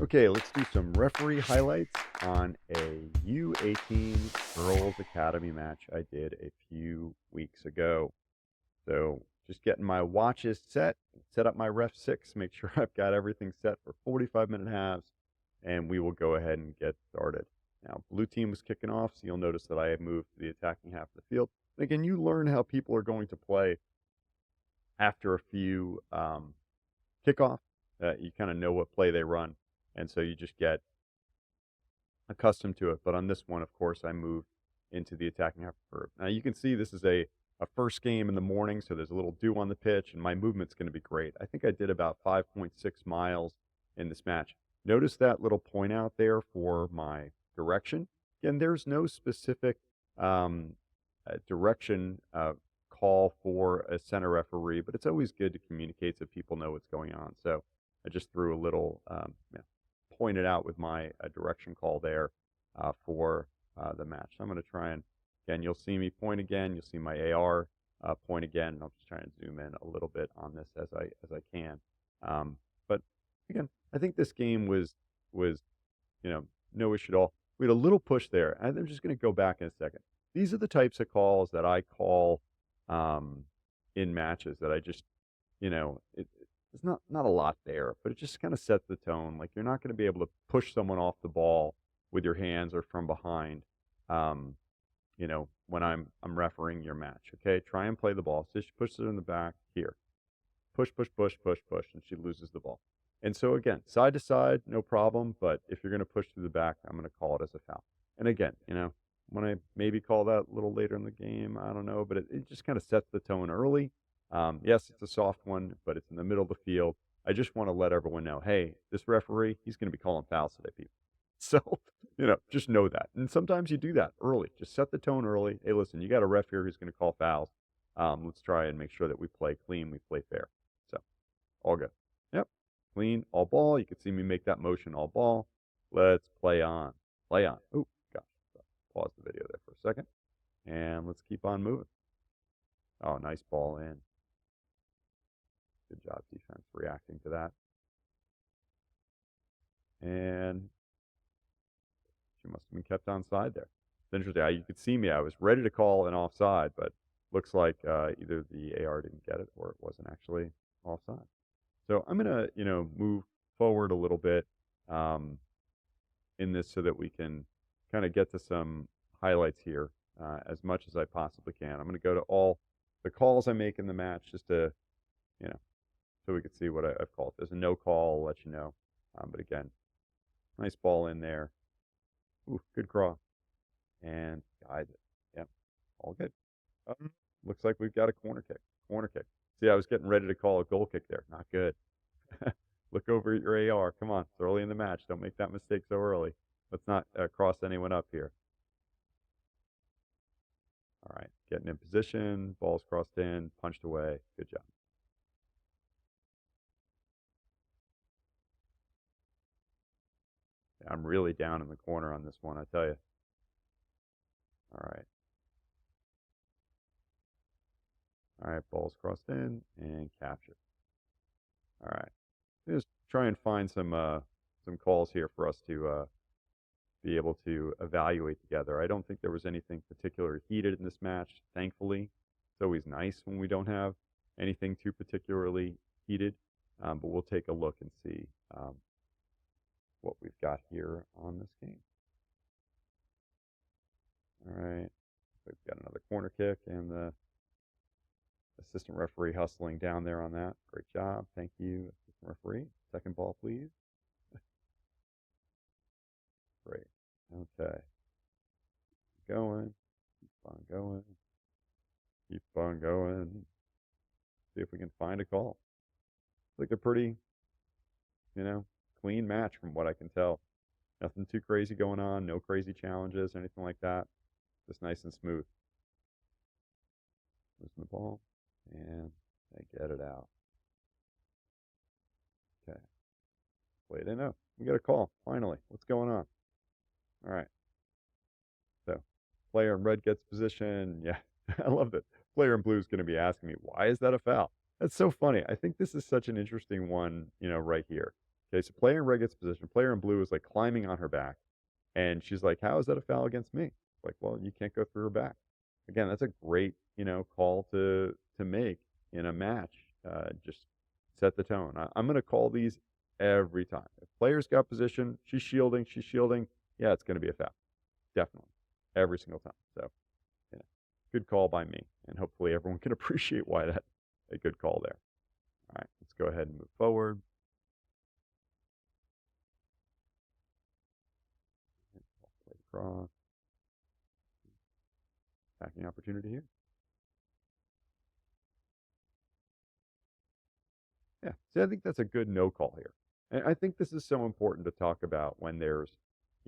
Okay, let's do some referee highlights on a U18 Girls Academy match I did a few weeks ago. So just getting my watches set up my ref 6, make sure I've got everything set for 45-minute halves, and we will go ahead and get started. Now, blue team was kicking off, so you'll notice that I have moved to the attacking half of the field. And again, you learn how people are going to play after a few kickoff. You kind of know what play they run, and so you just get accustomed to it. But on this one, of course, I moved into the attacking half curve. Now you can see this is a first game in the morning, so there's a little dew on the pitch, and my movement's going to be great. I think I did about 5.6 miles in this match. Notice that little point out there for my direction. Again, there's no specific direction call for a center referee, but it's always good to communicate so people know what's going on. So I just threw a little pointed out with my direction call there for the match. So I'm going to try and, again, you'll see me point again. You'll see my AR point again. And I'll just try and zoom in a little bit on this as I can. But again, I think this game was no issue at all. We had a little push there. And I'm just going to go back in a second. These are the types of calls that I call in matches that I just, there's not a lot there, but it just kind of sets the tone. Like, you're not going to be able to push someone off the ball with your hands or from behind, when I'm refereeing your match. Okay, try and play the ball. So she pushes it in the back here. Push, push, push, push, push, and she loses the ball. And so again, side to side, no problem. But if you're going to push through the back, I'm going to call it as a foul. And again, when I maybe call that a little later in the game, I don't know, but it just kind of sets the tone early. Yes, it's a soft one, but it's in the middle of the field. I just want to let everyone know, hey, this referee, he's going to be calling fouls today, people. So, just know that. And sometimes you do that early. Just set the tone early. Hey, listen, you got a ref here who's going to call fouls. Let's try and make sure that we play clean, we play fair. So, all good. Yep. Clean, all ball. You can see me make that motion, all ball. Let's play on. Play on. Oh, gosh. Pause the video there for a second. And let's keep on moving. Oh, nice ball in. Good job, defense, reacting to that. And she must have been kept onside there. It's interesting. You could see me. I was ready to call an offside, but looks like either the AR didn't get it or it wasn't actually offside. So I'm going to, move forward a little bit in this so that we can kind of get to some highlights here as much as I possibly can. I'm going to go to all the calls I make in the match just to, so we can see what I've called. If there's a no call, I'll let you know. But again, nice ball in there. Ooh, good crawl. And guides it. Yep, all good. Looks like we've got a corner kick. Corner kick. See, I was getting ready to call a goal kick there. Not good. Look over at your AR. Come on, it's early in the match. Don't make that mistake so early. Let's not cross anyone up here. All right, getting in position. Ball's crossed in, punched away. Good job. I'm really down in the corner on this one, I tell you. All right. All right, ball's crossed in and captured. All right. Just try and find some calls here for us to be able to evaluate together. I don't think there was anything particularly heated in this match, thankfully. It's always nice when we don't have anything too particularly heated, but we'll take a look and see what we've got here on this game. All right, we've got another corner kick, and the assistant referee hustling down there on that. Great job. Thank you, assistant referee. Second ball, please. Great. Okay. Keep going. Keep on going. Keep on going. See if we can find a call. It's like a pretty, clean match from what I can tell. Nothing too crazy going on. No crazy challenges, anything like that. Just nice and smooth. Losing the ball. And they get it out. Okay. Wait, I know. We got a call. Finally. What's going on? All right. So, player in red gets position. Yeah, I love that. Player in blue is going to be asking me, why is that a foul? That's so funny. I think this is such an interesting one, right here. Okay, so player in red gets position. Player in blue is like climbing on her back, and she's like, "How is that a foul against me?" Like, well, you can't go through her back. Again, that's a great call to make in a match. Just set the tone. I'm going to call these every time. If player's got position, she's shielding. She's shielding. Yeah, it's going to be a foul. Definitely, every single time. So, yeah, good call by me, and hopefully everyone can appreciate why that's a good call there. All right, let's go ahead and move forward. Play across. Attacking opportunity here. Yeah. See, I think that's a good no call here. And I think this is so important to talk about when there's,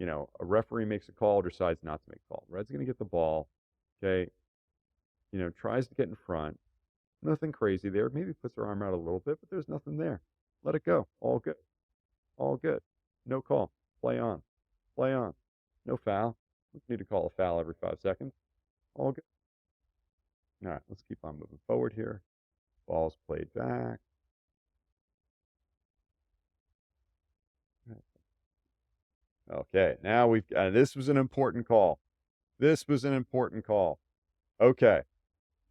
a referee makes a call, decides not to make a call. Red's going to get the ball. Okay. Tries to get in front. Nothing crazy there. Maybe puts her arm out a little bit, but there's nothing there. Let it go. All good. All good. No call. Play on. Play on. No foul. We need to call a foul every 5 seconds. All good. All right. Let's keep on moving forward here. Ball's played back. Okay, now this was an important call. This was an important call. Okay,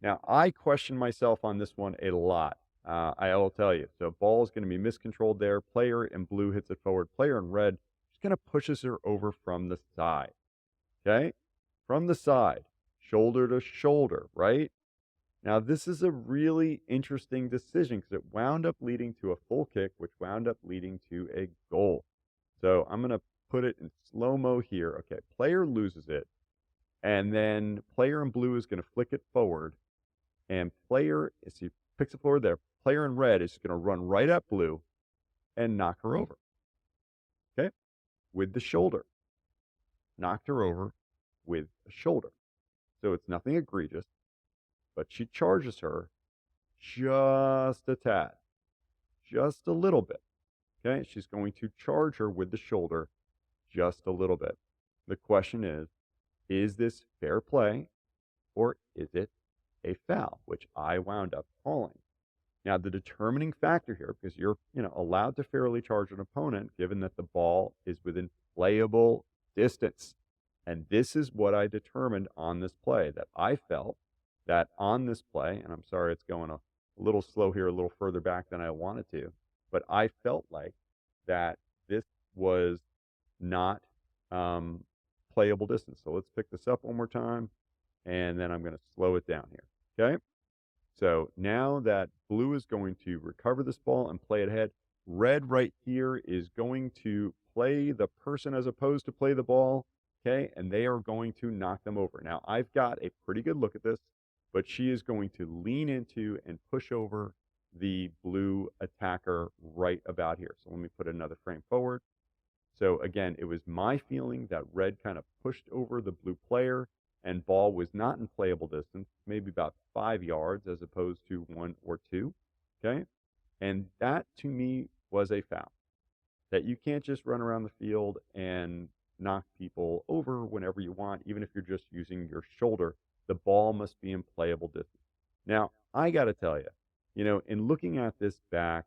now I question myself on this one a lot. I will tell you. So ball is going to be miscontrolled there. Player in blue hits it forward. Player in red just kind of pushes her over from the side. Okay, from the side, shoulder to shoulder, right? Now this is a really interesting decision because it wound up leading to a full kick, which wound up leading to a goal. So I'm going to put it in slow-mo here. Okay, player loses it, and then player in blue is going to flick it forward, and player, as he picks it forward there, player in red is going to run right at blue and knock her over, okay, with the shoulder. Knocked her over with the shoulder. So it's nothing egregious, but she charges her just a tad, just a little bit, okay? She's going to charge her with the shoulder just a little bit. The question is this fair play or is it a foul, which I wound up calling? Now, the determining factor here, because you're allowed to fairly charge an opponent, given that the ball is within playable distance, and this is what I determined on this play. That I felt that on this play, and I'm sorry it's going a little slow here, a little further back than I wanted to, but I felt like that this was not playable distance. So let's pick this up one more time, and then I'm going to slow it down here. Okay. So now that blue is going to recover this ball and play it ahead, red right here is going to play the person as opposed to play the ball. Okay. And they are going to knock them over. Now, I've got a pretty good look at this, but she is going to lean into and push over the blue attacker right about here. So let me put another frame forward. So again, it was my feeling that red kind of pushed over the blue player and ball was not in playable distance, maybe about 5 yards as opposed to 1 or 2. Okay. And that to me was a foul. That you can't just run around the field and knock people over whenever you want, even if you're just using your shoulder. The ball must be in playable distance. Now, I got to tell you, in looking at this back,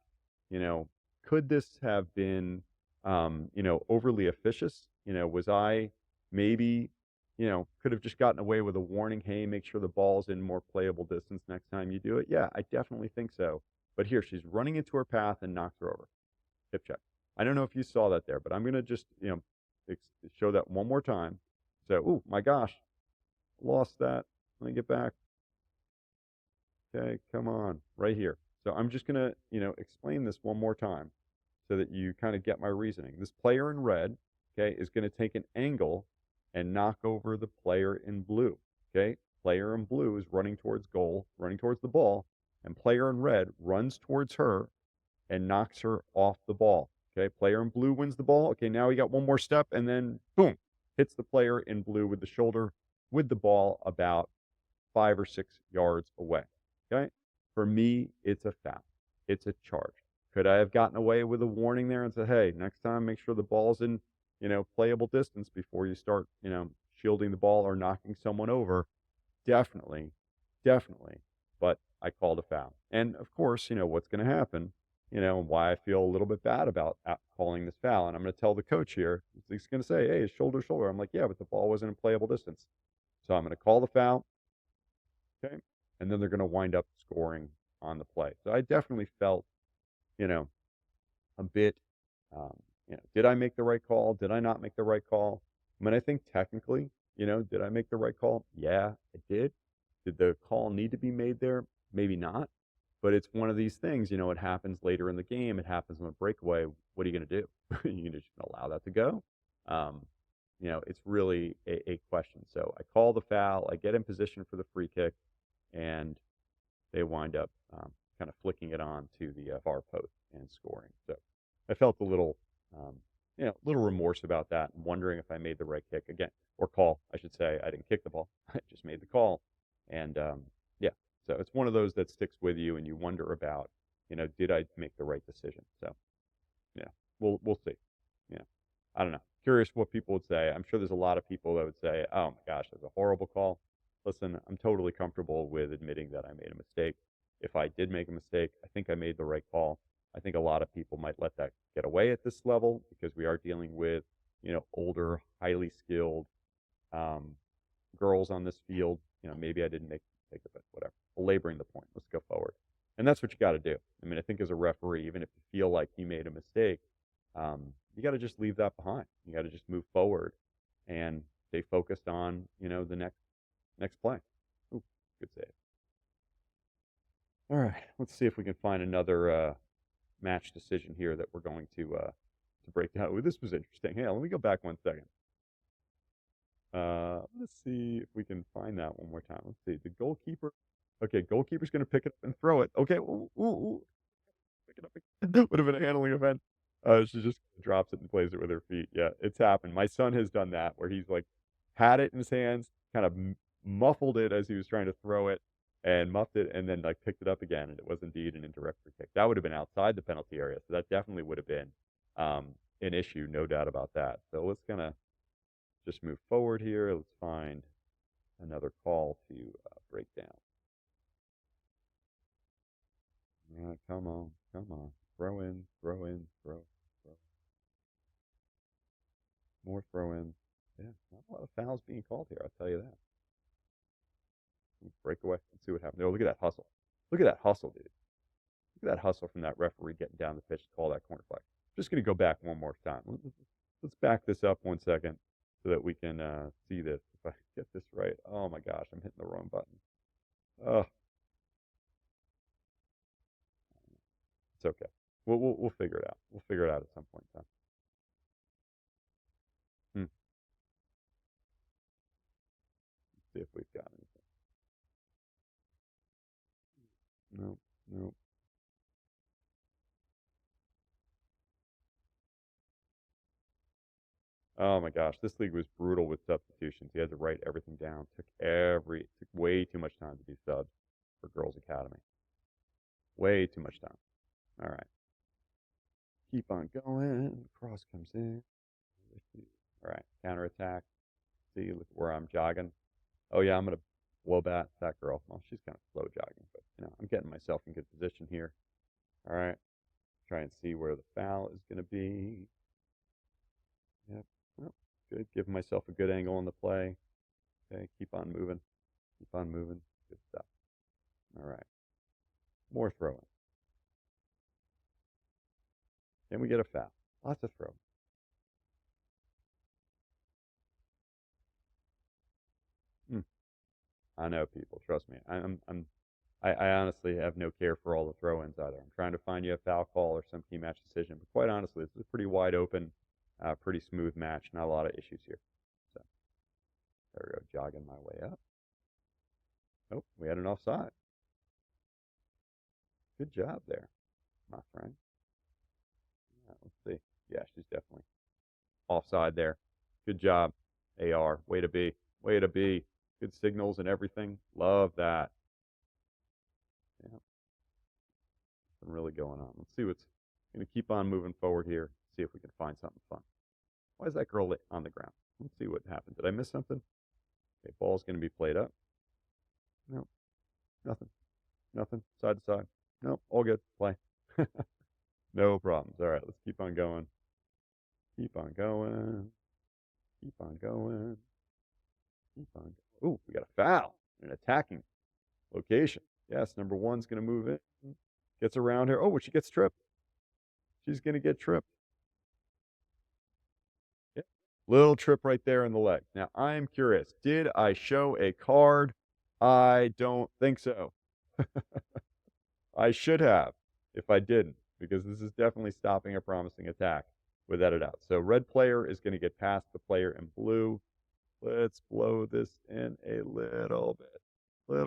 could this have been, overly officious? Was I maybe, could have just gotten away with a warning, hey, make sure the ball's in more playable distance next time you do it? Yeah, I definitely think so. But here, she's running into her path and knocks her over. Hip check. I don't know if you saw that there, but I'm going to just, show that one more time. So, oh my gosh, lost that. Let me get back. Okay, come on, right here. So I'm just going to, explain this one more time so that you kind of get my reasoning. This player in red, okay, is going to take an angle and knock over the player in blue. Okay, player in blue is running towards goal, running towards the ball, and player in red runs towards her and knocks her off the ball. Okay, player in blue wins the ball. Okay, now he got one more step and then boom, hits the player in blue with the shoulder with the ball about 5 or 6 yards away. Okay, for me, it's a foul. It's a charge. Could I have gotten away with a warning there and said, hey, next time make sure the ball's in, playable distance before you start, shielding the ball or knocking someone over? Definitely, definitely. But I called a foul. And of course, what's going to happen why I feel a little bit bad about calling this foul. And I'm going to tell the coach here, he's going to say, hey, it's shoulder, shoulder. I'm like, yeah, but the ball wasn't in playable distance. So I'm going to call the foul. Okay. And then they're going to wind up scoring on the play. So I definitely felt, you know, a bit, um, did I make the right call? Did I not make the right call? I mean, I think technically, did I make the right call? Yeah, I did. Did the call need to be made there? Maybe not. But it's one of these things, it happens later in the game. It happens on a breakaway. What are you going to do? You just going to allow that to go? Um, it's really a question. So I call the foul. I get in position for the free kick, and they wind up kind of flicking it on to the far post and scoring. So I felt a little remorse about that, and wondering if I made the right kick again, or call, I should say. I didn't kick the ball; I just made the call, and yeah. So it's one of those that sticks with you, and you wonder about, did I make the right decision? So yeah, we'll see. Yeah, I don't know. Curious what people would say. I'm sure there's a lot of people that would say, "Oh my gosh, that's a horrible call." Listen, I'm totally comfortable with admitting that I made a mistake. If I did make a mistake, I think I made the right call. I think a lot of people might let that get away at this level because we are dealing with, older, highly skilled um, girls on this field. Maybe I didn't make a mistake, but whatever. Belaboring the point. Let's go forward. And that's what you got to do. I mean, I think as a referee, even if you feel like you made a mistake, you got to just leave that behind. You got to just move forward and stay focused on, the next play. Ooh, good save. All right, let's see if we can find another match decision here that we're going to break down. Ooh, this was interesting. Hey, let me go back 1 second. Let's see if we can find that one more time. Let's see. The goalkeeper. Okay, goalkeeper's going to pick it up and throw it. Okay, ooh, ooh, ooh. Pick it up. That would have been a handling event. She just drops it and plays it with her feet. Yeah, it's happened. My son has done that where he's like had it in his hands, kind of muffled it as he was trying to throw it, and muffed it, and then like picked it up again, and it was indeed an indirect free kick. That would have been outside the penalty area, so that definitely would have been an issue, no doubt about that. So let's kind of just move forward here. Let's find another call to break down. All right, come on, come on. Throw in, throw in, throw. More throw-ins. Yeah, not a lot of fouls being called here, I'll tell you that. Break away. Let's see what happens. Oh, look at that hustle. Look at that hustle, dude. Look at that hustle from that referee getting down the pitch to call that corner flag. Just going to go back one more time. Let's back this up 1 second so that we can see this. If I get this right. Oh my gosh, I'm hitting the wrong button. Oh, it's okay. We'll figure it out. We'll figure it out at some point in time. Let's see if we've got anything. No, no. Oh my gosh, this league was brutal with substitutions. He had to write everything down. Took way too much time to do subs for Girls Academy. Way too much time. All right, keep on going. Cross comes in. All right, counterattack. See, look where I'm jogging. Oh yeah, I'm gonna blow bat that girl. Well, she's kind of slow jogging, but I'm getting myself in good position here. All right, try and see where the foul is gonna be. Yep. Well, good. Giving myself a good angle on the play. Okay, keep on moving. Keep on moving. Good stuff. All right. More throwing. Then we get a foul. Lots of throwing. Hmm. I know people. Trust me. I honestly have no care for all the throw-ins either. I'm trying to find you a foul call or some key match decision. But quite honestly, this is a pretty wide open, pretty smooth match. Not a lot of issues here. So there we go. Jogging my way up. Oh, we had an offside. Good job there, my friend. Let's see. Yeah, she's definitely offside there. Good job, AR. Way to be. Way to be. Good signals and everything. Love that. Yeah, something really going on. Let's see what's going to keep on moving forward here. See if we can find something fun. Why is that girl on the ground? Let's see what happened. Did I miss something? Okay, ball's going to be played up. No, nothing. Nothing. Side to side. Nope, all good. Play. No problems. All right, let's keep on going. Keep on going. Keep on going. Keep on. Ooh, we got a foul. An attacking location. Yes, number one's going to move in. Gets around her. Oh, she gets tripped. She's going to get tripped. Yeah. Little trip right there in the leg. Now, I am curious. Did I show a card? I don't think so. I should have if I didn't, because this is definitely stopping a promising attack without a doubt. So red player is going to get past the player in blue. Let's blow this in a little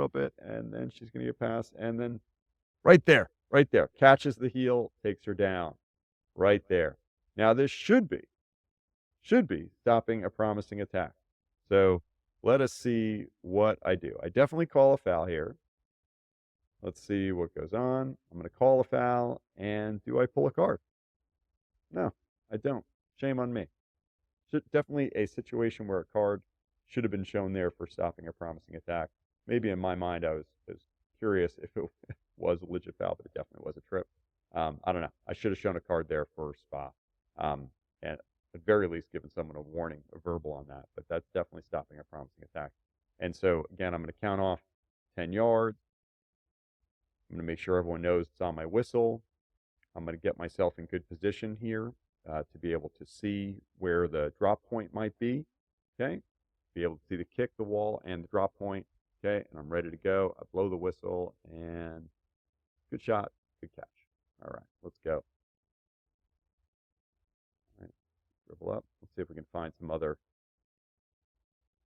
bit, and then she's going to get past, and then right there, catches the heel, takes her down, right there. Now this should be stopping a promising attack. So let us see what I do. I definitely call a foul here. Let's see what goes on. I'm going to call a foul, and do I pull a card? No, I don't. Shame on me. Definitely a situation where a card should have been shown there for stopping a promising attack. Maybe in my mind I was curious if it was a legit foul, but it definitely was a trip. I don't know. I should have shown a card there for Spa. And at very least given someone a warning, a verbal on that. But that's definitely stopping a promising attack. And so, again, I'm going to count off 10 yards. I'm going to make sure everyone knows it's on my whistle. I'm going to get myself in good position here to be able to see where the drop point might be. Okay. Be able to see the kick, the wall, and the drop point. Okay. And I'm ready to go. I blow the whistle, and good shot, good catch. All right, let's go. All right, dribble up. Let's see if we can find some other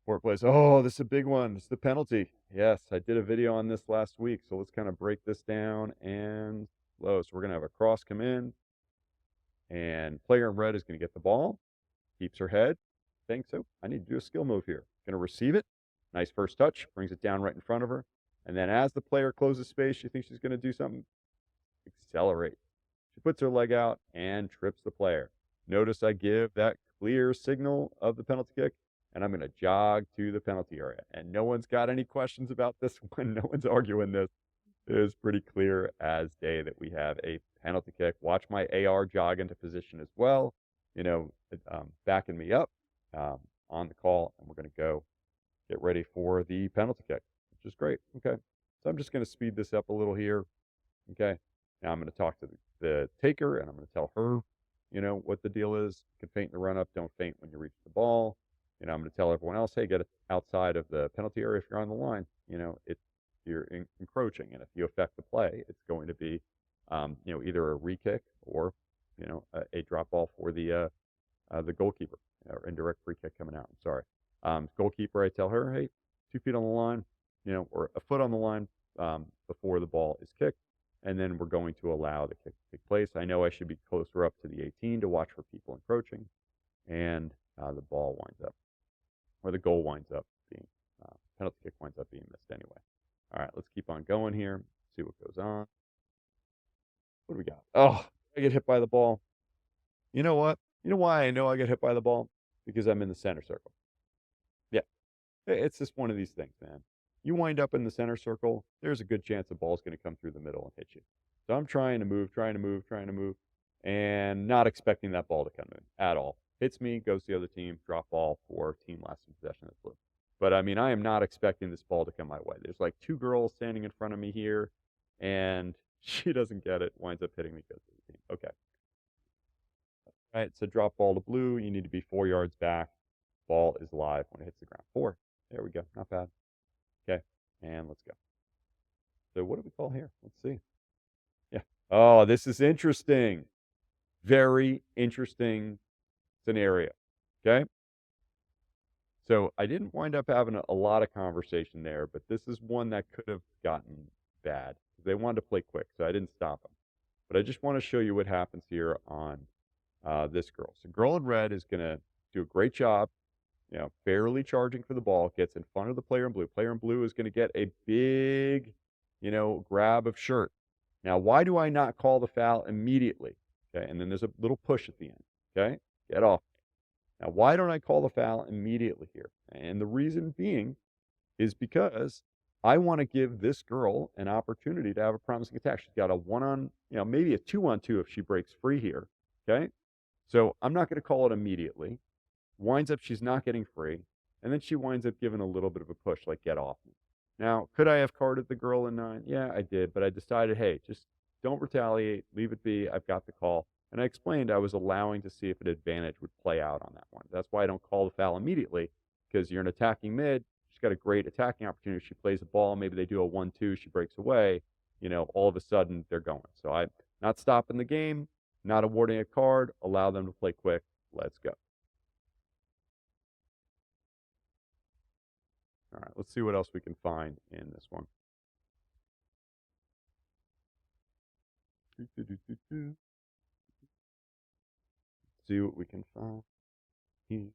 four plays. Oh, this is a big one. It's the penalty. Yes, I did a video on this last week. So let's kind of break this down and low. So we're going to have a cross come in, and player in red is going to get the ball, keeps her head. Think so. I need to do a skill move here. Going to receive it. Nice first touch. Brings it down right in front of her. And then as the player closes space, she thinks she's going to do something. Accelerate. She puts her leg out and trips the player. Notice I give that clear signal of the penalty kick, and I'm going to jog to the penalty area. And no one's got any questions about this one. No one's arguing this. It is pretty clear as day that we have a penalty kick. Watch my AR jog into position as well, backing me up on the call, and we're going to go get ready for the penalty kick, which is great. Okay, so I'm just going to speed this up a little here. Okay, now I'm going to talk to the taker, and I'm going to tell her, what the deal is. You can feint in the run up. Don't feint when you reach the ball. I'm going to tell everyone else, hey, get it outside of the penalty area if you're on the line. You're encroaching, and if you affect the play, it's going to be, either a re-kick or, a drop ball for the goalkeeper, or indirect free kick coming out. I'm sorry. Goalkeeper, I tell her, hey, 2 feet on the line, or a foot on the line before the ball is kicked. And then we're going to allow the kick to take place. I know I should be closer up to the 18 to watch for people encroaching. And the ball winds up, or the goal winds up being, penalty kick winds up being missed anyway. All right, let's keep on going here, see what goes on. What do we got? Oh, I get hit by the ball. You know what? You know why I know I get hit by the ball? Because I'm in the center circle. Yeah, it's just one of these things, man. You wind up in the center circle, there's a good chance the ball's going to come through the middle and hit you. So I'm trying to move, and not expecting that ball to come in at all. Hits me, goes to the other team, drop ball for team last in possession. That's blue. But I mean, I am not expecting this ball to come my way. There's like 2 girls standing in front of me here, and she doesn't get it, winds up hitting me, goes to the team. Okay. All right, so drop ball to blue. You need to be 4 yards back. Ball is live when it hits the ground. 4. There we go. Not bad. Okay, and let's go. So what do we call here? Let's see. Yeah. Oh, this is interesting. Very interesting scenario. Okay. So I didn't wind up having a lot of conversation there, but this is one that could have gotten bad. They wanted to play quick, so I didn't stop them. But I just want to show you what happens here on this girl. So girl in red is going to do a great job, barely charging for the ball, gets in front of the player in blue. Player in blue is going to get a big, grab of shirt. Now, why do I not call the foul immediately? Okay, and then there's a little push at the end. Okay, get off. Now, why don't I call the foul immediately here? And the reason being is because I want to give this girl an opportunity to have a promising attack. She's got a one on, maybe a 2-on-2 if she breaks free here. Okay. So I'm not going to call it immediately. Winds up, she's not getting free. And then she winds up giving a little bit of a push, like, get off me. Now, could I have carded the girl in 9? Yeah, I did. But I decided, hey, just don't retaliate. Leave it be. I've got the call. And I explained I was allowing to see if an advantage would play out on that one. That's why I don't call the foul immediately, because you're an attacking mid. She's got a great attacking opportunity. She plays the ball. Maybe they do a 1-2. She breaks away. All of a sudden they're going. So I'm not stopping the game, not awarding a card. Allow them to play quick. Let's go. All right, let's see what else we can find in this one. See what we can find. He's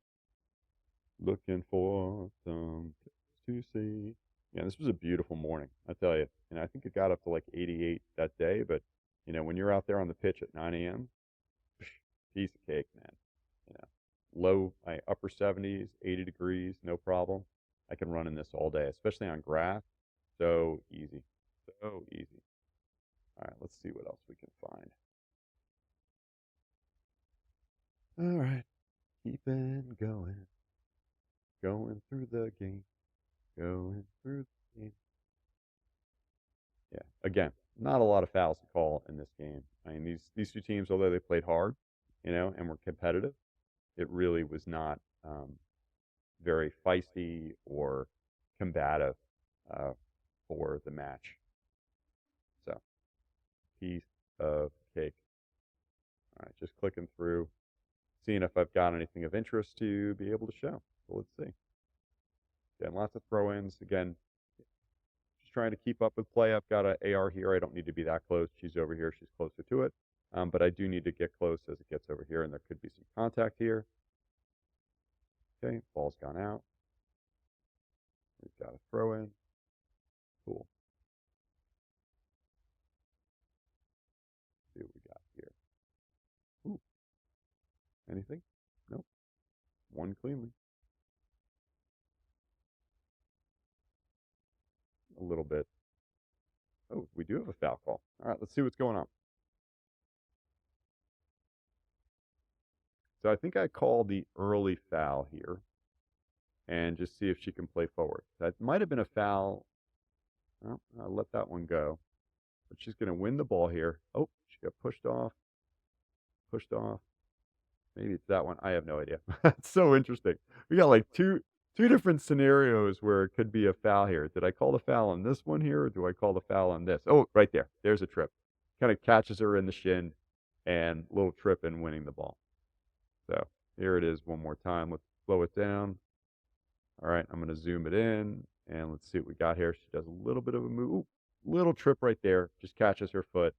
looking for some tips to see. Yeah, this was a beautiful morning, I tell you. And I think it got up to like 88 that day. But, when you're out there on the pitch at 9 a.m., piece of cake, man. Low, upper 70s, 80 degrees, no problem. I can run in this all day, especially on grass. So easy. So easy. All right, let's see what else we can find. All right, keeping going. Going through the game. Going through the game. Yeah, again, not a lot of fouls to call in this game. I mean, these two teams, although they played hard, and were competitive, it really was not very feisty or combative for the match. So, piece of cake. All right, just clicking through, seeing if I've got anything of interest to be able to show. So let's see. Again, lots of throw-ins. Again, just trying to keep up with play. I've got an AR here. I don't need to be that close. She's over here. She's closer to it. But I do need to get close as it gets over here, and there could be some contact here. Okay, ball's gone out. We've got a throw-in. Cool. See what we got here. Ooh. Anything? Nope. One cleanly. A little bit. Oh, we do have a foul call. All right, let's see what's going on. So I think I call the early foul here and just see if she can play forward. That might have been a foul. Well, I'll let that one go. But she's going to win the ball here. Oh, she got pushed off. Pushed off. Maybe it's that one. I have no idea. It's so interesting. We got like two different scenarios where it could be a foul here. Did I call the foul on this one here, or do I call the foul on this? Oh, right there. There's a trip. Kind of catches her in the shin, and little trip in winning the ball. So here it is one more time. Let's slow it down. All right, I'm going to zoom it in, and let's see what we got here. She does a little bit of a move. Ooh, little trip right there. Just catches her foot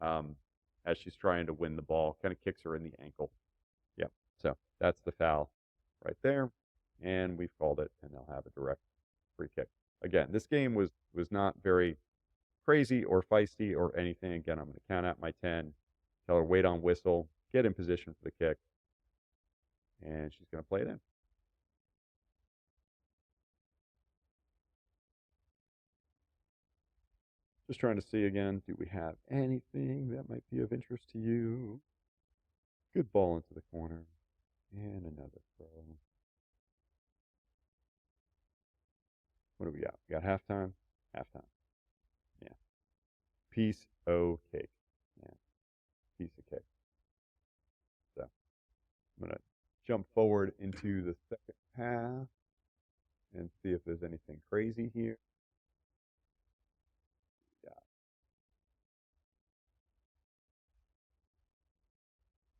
as she's trying to win the ball. Kind of kicks her in the ankle. Yep. So that's the foul right there. And we've called it, and they'll have a direct free kick. Again, this game was not very crazy or feisty or anything. Again, I'm going to count out my 10, tell her wait on whistle, get in position for the kick, and she's going to play it in. Just trying to see again, do we have anything that might be of interest to you? Good ball into the corner. And another throw. What do we got? We got halftime? Halftime. Yeah. Piece of cake. Yeah. Piece of cake. So I'm going to jump forward into the second half and see if there's anything crazy here. Yeah.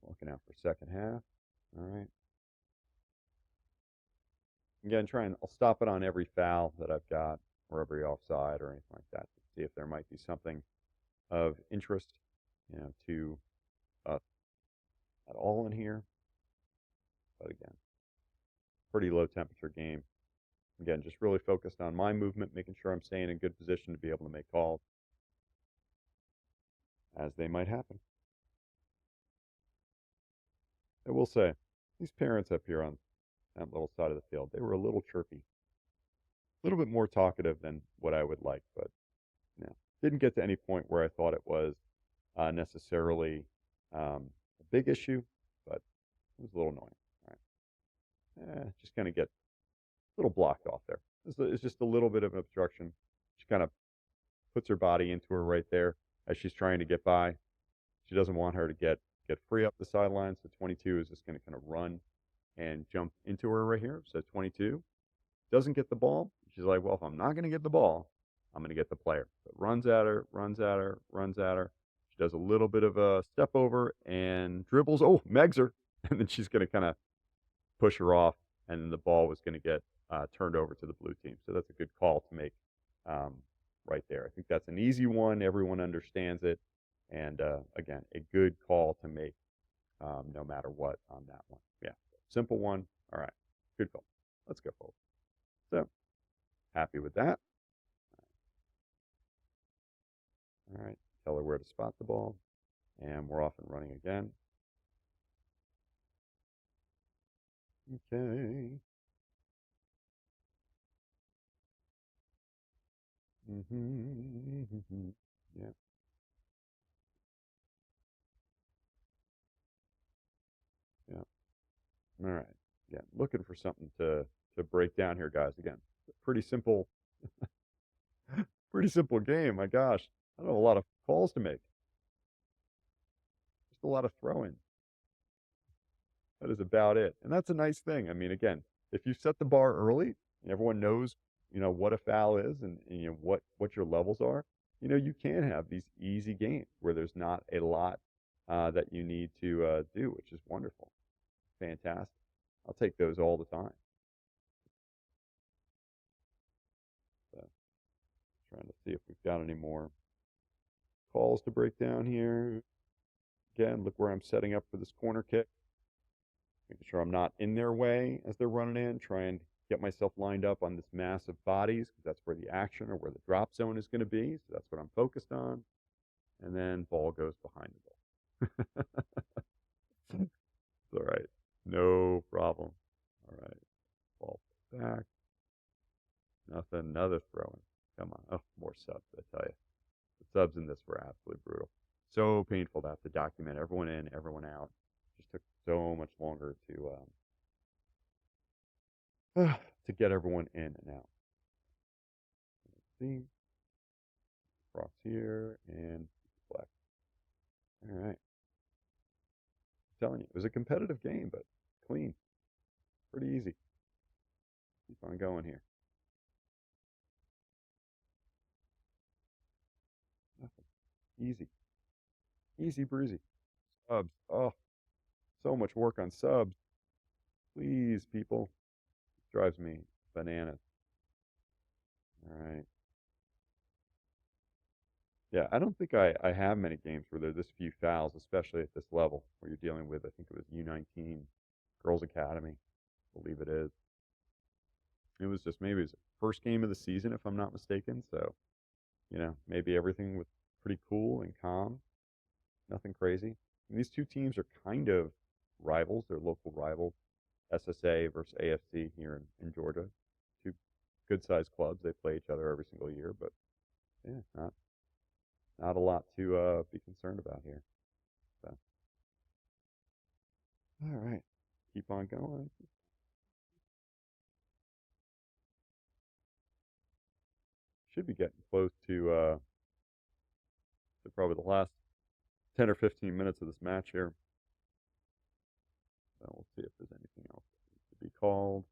Looking out for second half. All right. Again, I'll stop it on every foul that I've got or every offside or anything like that to see if there might be something of interest, to us at all in here. But again, pretty low temperature game. Again, just really focused on my movement, making sure I'm staying in good position to be able to make calls as they might happen. I will say, these parents up here on that little side of the field, they were a little chirpy. little bit more talkative than what I would like, but didn't get to any point where I thought it was necessarily a big issue, but it was a little annoying. All right. Just kind of get a little blocked off there. It's just a little bit of an obstruction. She kind of puts her body into her right there as she's trying to get by. She doesn't want her to get free up the sideline, so 22 is just going to kind of run and jump into her right here. So 22 doesn't get the ball. She's like, well, if I'm not going to get the ball, I'm going to get the player. So runs at her, runs at her, runs at her. She does a little bit of a step over and dribbles. Oh, megs her. And then she's going to kind of push her off, and then the ball was going to get turned over to the blue team. So that's a good call to make um, right there. I think that's an easy one. Everyone understands it. And again, a good call to make no matter what on that one. Yeah, simple one. All right, good call. Let's go forward. So happy with that. All right, tell her where to spot the ball, and we're off and running again. Okay. Yeah. Yeah. All right. Yeah. Looking for something to break down here, guys. Again, pretty simple, pretty simple game. My gosh, I don't have a lot of calls to make. Just a lot of throwing. That is about it. And that's a nice thing. I mean, again, if you set the bar early and everyone knows, what a foul is and what your levels are, you can have these easy games where there's not a lot that you need to do, which is wonderful. Fantastic. I'll take those all the time. So, trying to see if we've got any more calls to break down here. Again, look where I'm setting up for this corner kick. Making sure I'm not in their way as they're running in. Try and get myself lined up on this mass of bodies because that's where the action or where the drop zone is going to be. So that's what I'm focused on. And then ball goes behind the ball. It's all right. No problem. All right. Ball back. Nothing. Another throwing. Come on. Oh, more subs, I tell you. The subs in this were absolutely brutal. So painful to have to document everyone in, everyone out. Just took so much longer to get everyone in and out. Let's see. Cross here and flex. All right. I'm telling you, it was a competitive game, but clean. Pretty easy. Keep on going here. Nothing. Easy. Easy breezy. Subs. Oh, so much work on subs. Please, people. It drives me bananas. All right. Yeah, I don't think I have many games where there are this few fouls, especially at this level, where you're dealing with, I think it was U19 Girls Academy. I believe it is. It was just maybe it was the first game of the season, if I'm not mistaken. So, maybe everything was pretty cool and calm. Nothing crazy. And these two teams are kind of rivals. They're local rivals. SSA versus AFC here in Georgia. Two good-sized clubs. They play each other every single year, but yeah, not a lot to be concerned about here. So, all right, keep on going. Should be getting close to probably the last 10 or 15 minutes of this match here. So we'll see if there's anything else that needs to be called,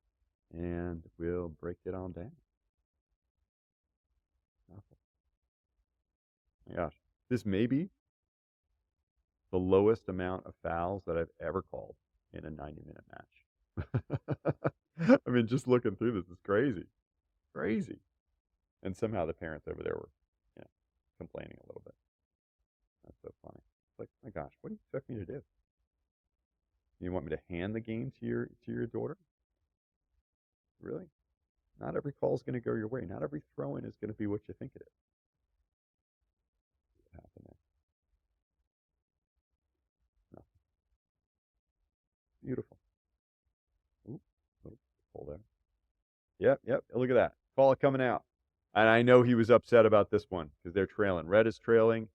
and we'll break it on down. Nothing. My gosh, this may be the lowest amount of fouls that I've ever called in a 90-minute match. I mean, just looking through this is crazy. Crazy. And somehow the parents over there were, complaining a little bit. That's so funny. It's like, my gosh, what do you expect me to do? You want me to hand the game to your daughter? Really? Not every call is going to go your way. Not every throw-in is going to be what you think it is. What's happening? No. Beautiful. Ooh, little pull there. Yep. Look at that. Call it coming out. And I know he was upset about this one because they're trailing. Red is trailing,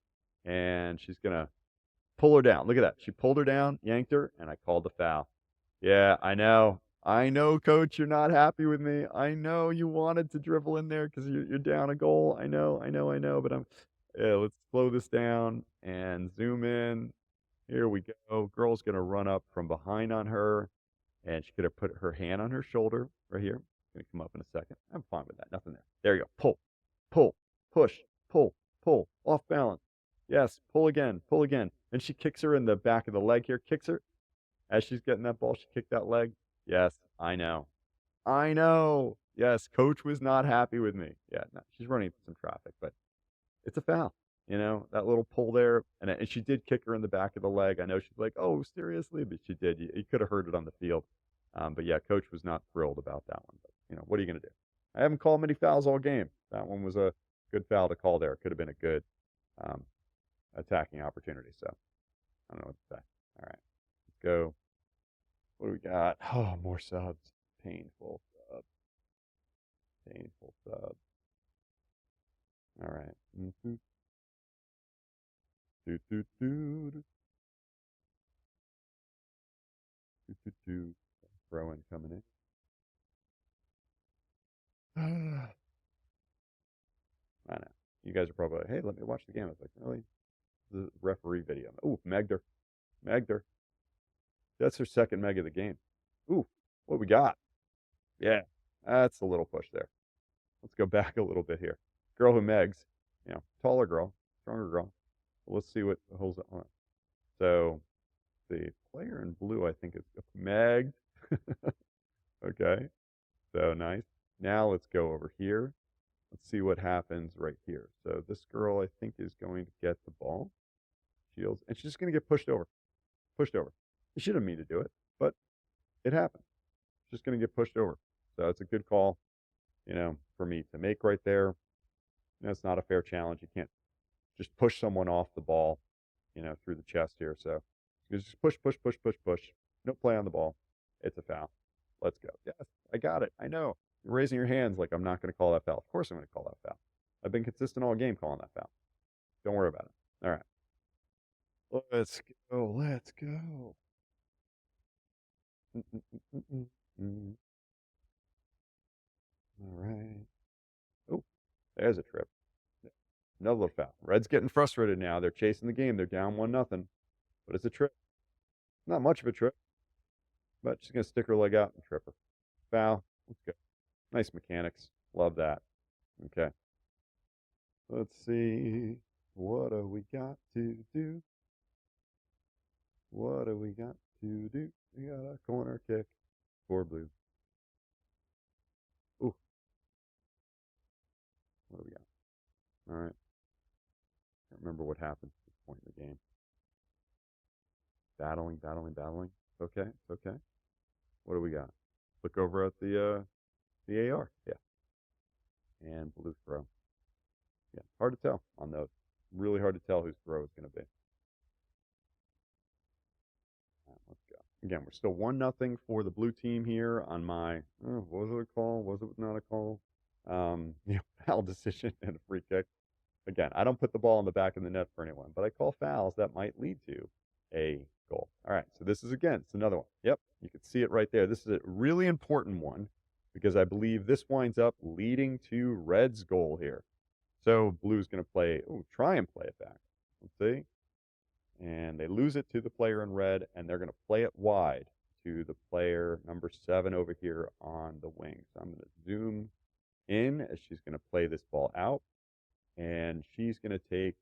and she's going to pull her down. Look at that. She pulled her down, yanked her, and I called the foul. Yeah, I know. I know, coach, you're not happy with me. I know you wanted to dribble in there because you're down a goal. I know. But yeah, let's slow this down and zoom in. Here we go. Girl's going to run up from behind on her, and she's going to put her hand on her shoulder right here. Going to come up in a second. I'm fine with that. Nothing there. There you go. Pull, pull, push, pull. Off balance. Yes, pull again, pull again. And she kicks her in the back of the leg here. Kicks her. As she's getting that ball, she kicked that leg. Yes, I know. I know. Yes, coach was not happy with me. Yeah, no, she's running into some traffic, but it's a foul. That little pull there. And she did kick her in the back of the leg. I know she's like, oh, seriously? But she did. You could have heard it on the field. But yeah, coach was not thrilled about that one. But, what are you going to do? I haven't called many fouls all game. That one was a good foul to call there. It could have been a good um, attacking opportunity. So I don't know what to say. All right, let's go. What do we got? Oh, more subs. Painful subs. Painful subs. All right. Mm-hmm. Do, do, do, do, do, do, do. Throw in coming in. I know. You guys are probably like, hey, let me watch the game. I was like, really? The referee video. Ooh, Megder. Megder. That's her second meg of the game. Ooh, what we got? Yeah, that's a little push there. Let's go back a little bit here. Girl who megs, taller girl, stronger girl. Well, let's see what holds it on. So the player in blue, I think, is megged. Okay, so nice. Now let's go over here. Let's see what happens right here. So this girl, I think, is going to get the ball. Shields, and she's just going to get pushed over. Pushed over. She didn't mean to do it, but it happened. She's just going to get pushed over. So it's a good call, for me to make right there. It's not a fair challenge. You can't just push someone off the ball, through the chest here. So you just push. No play on the ball. It's a foul. Let's go. Yes, I got it. I know. You're raising your hands like I'm not going to call that foul. Of course I'm going to call that foul. I've been consistent all game calling that foul. Don't worry about it. All right. Let's go. Let's go. All right. Oh, there's a trip. Another little foul. Red's getting frustrated now. They're chasing the game. They're down 1-0. But it's a trip. Not much of a trip. But she's going to stick her leg out and trip her. Foul. Let's go. Nice mechanics. Love that. Okay. Let's see. What do we got to do? What do we got to do? We got a corner kick for blue. Ooh. What do we got? All right. Can't remember what happened at this point in the game. Battling. It's okay. It's okay. What do we got? Look over at the AR. Yeah. And blue throw. Yeah. Hard to tell on those. Really hard to tell whose throw is going to be. All right, let's go. Again, we're still 1-0 for the blue team here on my, was it a call? Was it not a call? Foul decision and a free kick. Again, I don't put the ball in the back of the net for anyone, but I call fouls that might lead to a goal. All right, so this is, again, it's another one. Yep, you can see it right there. This is a really important one because I believe this winds up leading to Red's goal here. So blue's going to try and play it back. Let's see. And they lose it to the player in red, and they're going to play it wide to the player number 7 over here on the wing. So I'm going to zoom in as she's going to play this ball out, and she's going to take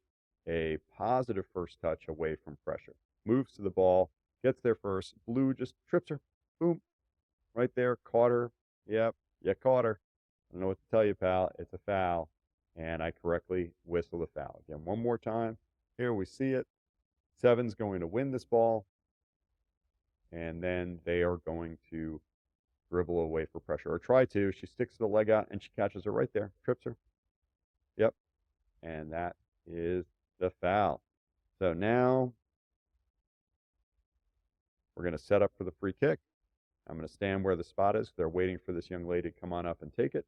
a positive first touch away from pressure. Moves to the ball, gets there first. Blue just trips her. Boom. Right there. Caught her. Yep. You caught her. I don't know what to tell you, pal. It's a foul. And I correctly whistle the foul. Again, one more time. Here we see it. 7's going to win this ball. And then they are going to dribble away for pressure, or try to. She sticks the leg out, and she catches her right there. Trips her. Yep. And that is the foul. So now we're going to set up for the free kick. I'm going to stand where the spot is. They're waiting for this young lady to come on up and take it.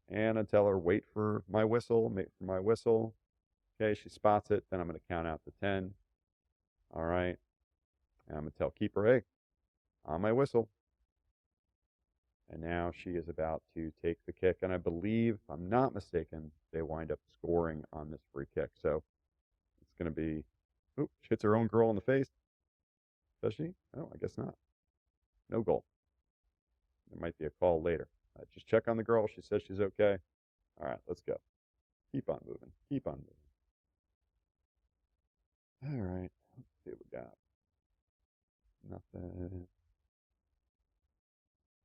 And I tell her, wait for my whistle, wait for my whistle. Okay, she spots it. Then I'm going to count out to 10. All right. And I'm going to tell keeper, hey, on my whistle. And now she is about to take the kick. And I believe, if I'm not mistaken, they wind up scoring on this free kick. So it's going to be, oop, she hits her own girl in the face. Does she? Oh, I guess not. No goal. There might be a call later. Just check on the girl. She says she's okay. All right, let's go. Keep on moving. Keep on moving. All right. Let's see what we got. Nothing.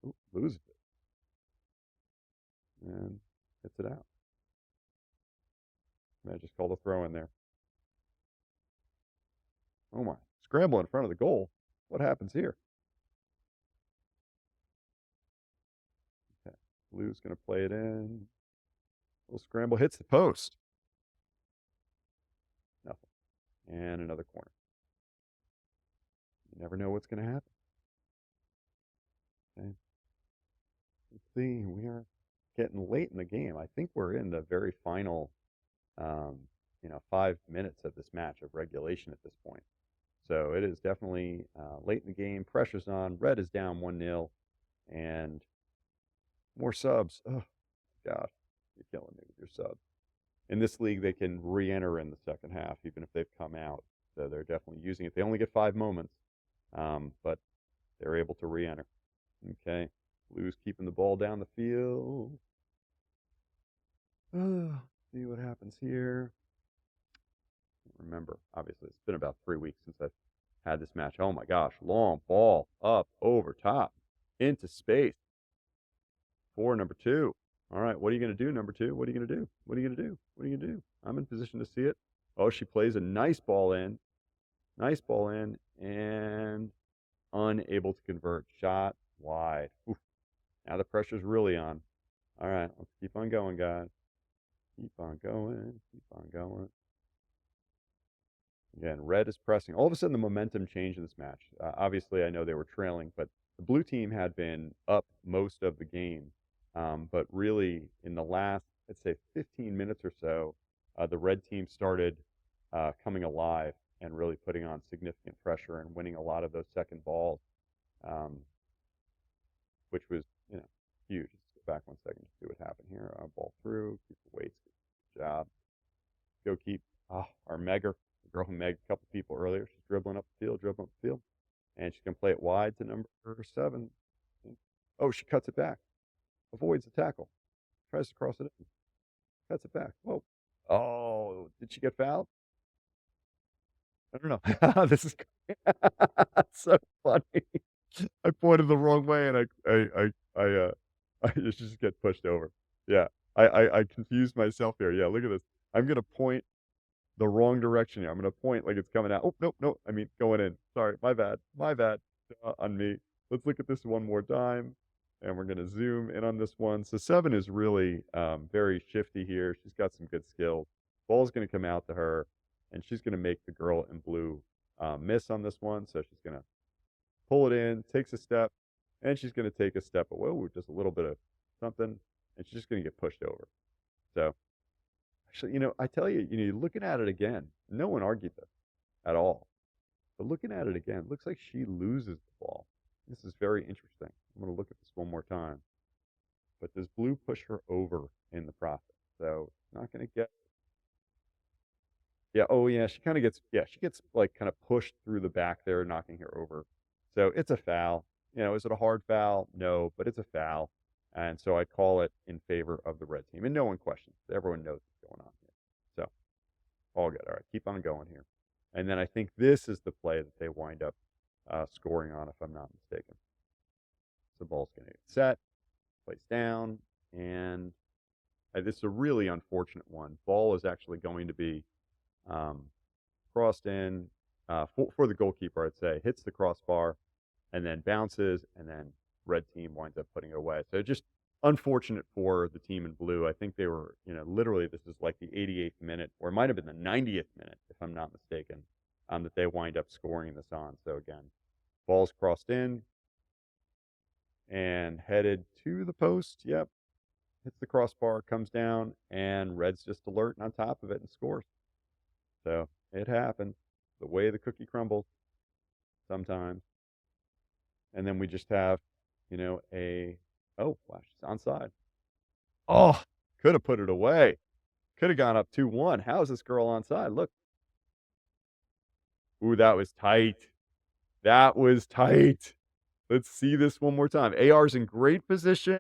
Oop, loses it. And hits it out. I just called a throw in there. Oh my. Scramble in front of the goal. What happens here? Okay. Blue's going to play it in. Little scramble hits the post. Nothing. And another corner. You never know what's going to happen. Okay. Let's see. We are getting late in the game. I think we're in the very final, 5 minutes of this match of regulation at this point. So it is definitely late in the game. Pressure's on. Red is down 1-0. And more subs. Oh, gosh. You're killing me with your subs. In this league, they can re-enter in the second half, even if they've come out. So they're definitely using it. They only get 5 moments, but they're able to re-enter. Okay. Blues keeping the ball down the field. See what happens here. Remember, obviously, it's been about 3 weeks since I've had this match. Oh my gosh, long ball up over top into space for number 2. All right, what are you going to do, number 2? What are you going to do? What are you going to do? What are you going to do? I'm in position to see it. Oh, she plays a nice ball in. Nice ball in and unable to convert. Shot wide. Oof. Now the pressure's really on. All right, let's keep on going, guys. Keep on going. Keep on going. Again, red is pressing. All of a sudden, the momentum changed in this match. Obviously, I know they were trailing, but the blue team had been up most of the game. But really, in the last, I'd say, 15 minutes or so, the red team started coming alive and really putting on significant pressure and winning a lot of those second balls, um, which was, huge. Let's go back 1 second to see what happened here. Ball through. Keeper waits. Good job. Go keep. Our Megger. Girl who megged a couple people earlier. She's dribbling up the field, and she's going to play it wide to number 7. Oh, she cuts it back, avoids the tackle, tries to cross it in, cuts it back. Whoa. Oh, did she get fouled? I don't know. This is so funny. I pointed the wrong way, and I just get pushed over. Yeah, I confused myself here. Yeah, look at this. I'm going to point the wrong direction here. I'm going to point like it's coming out. Oh, no, no. I mean, going in. Sorry. My bad. My bad on me. Let's look at this one more time. And we're going to zoom in on this one. So 7 is really very shifty here. She's got some good skills. Ball's going to come out to her, and she's going to make the girl in blue miss on this one. So she's going to pull it in, takes a step, and she's going to take a step away. Ooh, just a little bit of something, and she's just going to get pushed over. So actually, I tell you, you're looking at it again. No one argued this at all. But looking at it again, it looks like she loses the ball. This is very interesting. I'm going to look at this one more time. But does blue push her over in the process? So not going to get. Yeah. Oh, yeah. She kind of gets. Yeah. She gets like kind of pushed through the back there, knocking her over. So it's a foul. Is it a hard foul? No, but it's a foul. And so I call it in favor of the red team. And no one questions. Everyone knows what's going on here. So all good. All right, keep on going here. And then I think this is the play that they wind up scoring on, if I'm not mistaken. So ball's going to get set, plays down, and this is a really unfortunate one. Ball is actually going to be crossed in for the goalkeeper, I'd say. Hits the crossbar, and then bounces, and then red team winds up putting it away. So just unfortunate for the team in blue. I think they were, literally this is like the 88th minute, or it might have been the 90th minute, if I'm not mistaken, that they wind up scoring this on. So again, ball's crossed in and headed to the post. Yep. hits the crossbar, comes down, and Red's just alert and on top of it and scores. So it happens. The way the cookie crumbles sometimes. And then we just have, oh, flash, it's onside. Oh, could have put it away. Could have gone up 2-1. How is this girl onside? Look. Ooh, that was tight. That was tight. Let's see this one more time. AR's in great position.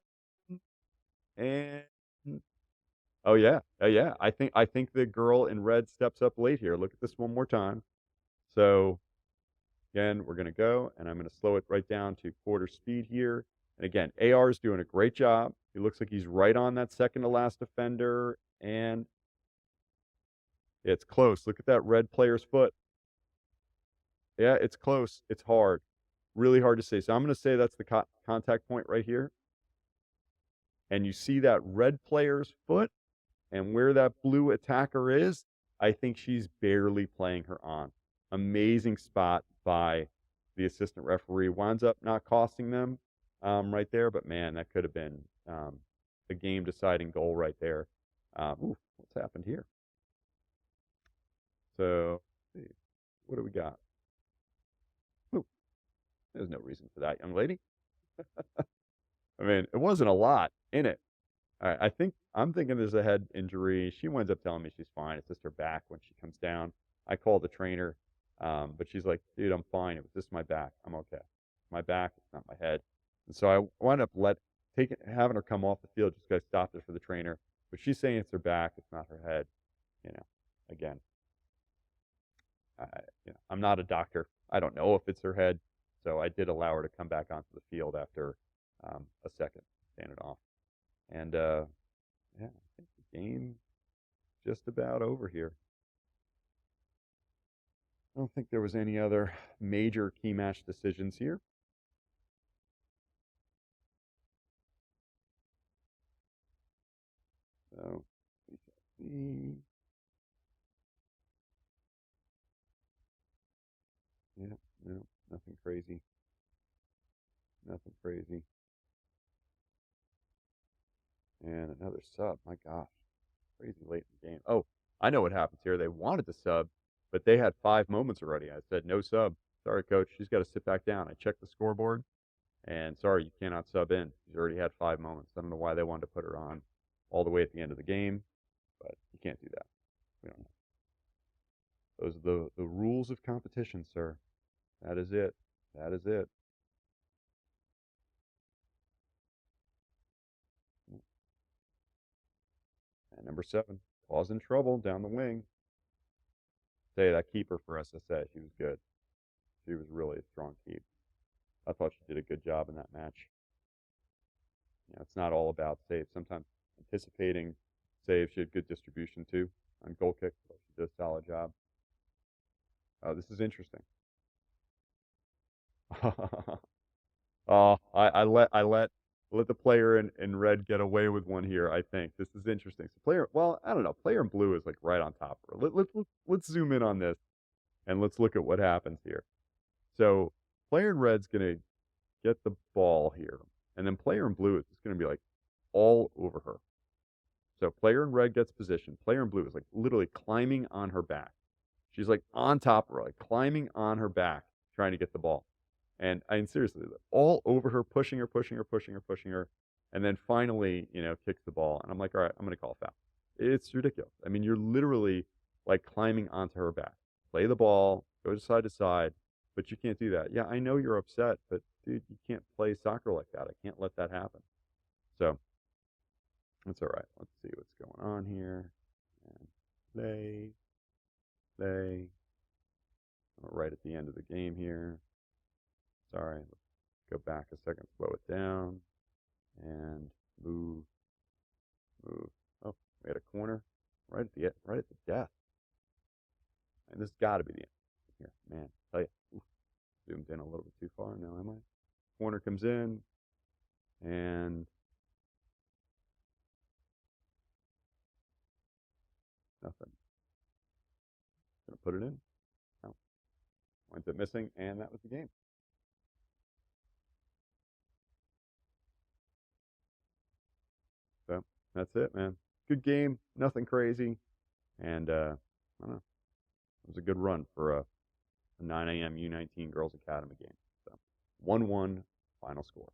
And oh yeah. Oh yeah. I think the girl in red steps up late here. Look at this one more time. So again, we're gonna go and I'm gonna slow it right down to quarter speed here. And again, AR is doing a great job. He looks like he's right on that second to last defender. And it's close. Look at that red player's foot. Yeah, it's close. It's hard. Really hard to say. So I'm gonna say that's the contact point right here. And you see that red player's foot and where that blue attacker is, I think she's barely playing her on. Amazing spot by the assistant referee. Winds up not costing them right there, but man, that could have been a game deciding goal right there. Ooh, what's happened here? So, let's see. What do we got? Ooh, there's no reason for that, young lady. I mean, it wasn't a lot in it. I'm thinking there's a head injury. She winds up telling me she's fine. It's just her back when she comes down. I called the trainer, but she's like, "Dude, I'm fine. It was just my back. I'm okay. My back. It's not my head." And so I wound up having her come off the field just because I stopped her for the trainer. But she's saying it's her back. It's not her head. You know, again, I, I'm not a doctor. I don't know if it's her head. So I did allow her to come back onto the field after a second, standing off. And yeah, I think the game just about over here. I don't think there was any other major key match decisions here. So we shall see. Yeah, no, nothing crazy. Nothing crazy. And another sub. My gosh, crazy late in the game. Oh, I know what happens here. They wanted to sub, but they had 5 moments already. I said, no sub. Sorry, coach. She's got to sit back down. I checked the scoreboard, and sorry, you cannot sub in. She's already had 5 moments. I don't know why they wanted to put her on all the way at the end of the game, but you can't do that. We don't know. Those are the rules of competition, sir. That is it. That is it. And number 7, causing trouble down the wing. Say that keeper for SSA, she was good. She was really a strong keep. I thought she did a good job in that match. It's not all about saves. Sometimes anticipating saves, she had good distribution too on goal kick. So she did a solid job. Oh, this is interesting. I let the player in red get away with one here. I think this is interesting. So I don't know. Player in blue is like right on top of her. Let's zoom in on this and let's look at what happens here. So player in red's gonna get the ball here, and then player in blue is just gonna be like all over her. So player in red gets position. Player in blue is like literally climbing on her back. She's like on top of her, like climbing on her back, trying to get the ball. And I mean, seriously, all over her, pushing her, pushing her, pushing her, pushing her. And then finally, kicks the ball. And I'm like, all right, I'm going to call a foul. It's ridiculous. I mean, you're literally like climbing onto her back. Play the ball, go to side, but you can't do that. Yeah, I know you're upset, but dude, you can't play soccer like that. I can't let that happen. So that's all right. Let's see what's going on here. And play. Right at the end of the game here. Sorry, let's go back a second, slow it down, and move. Oh, we had a corner right at the death. And this has got to be the end here, man. I tell you, zoomed in a little bit too far now, am I? Corner comes in, and nothing. Gonna put it in. No, winds up missing, and that was the game. So That's it, man. Good game, nothing crazy, and I don't know. It was a good run for a 9 a.m. U19 Girls Academy game. So 1-1 final score.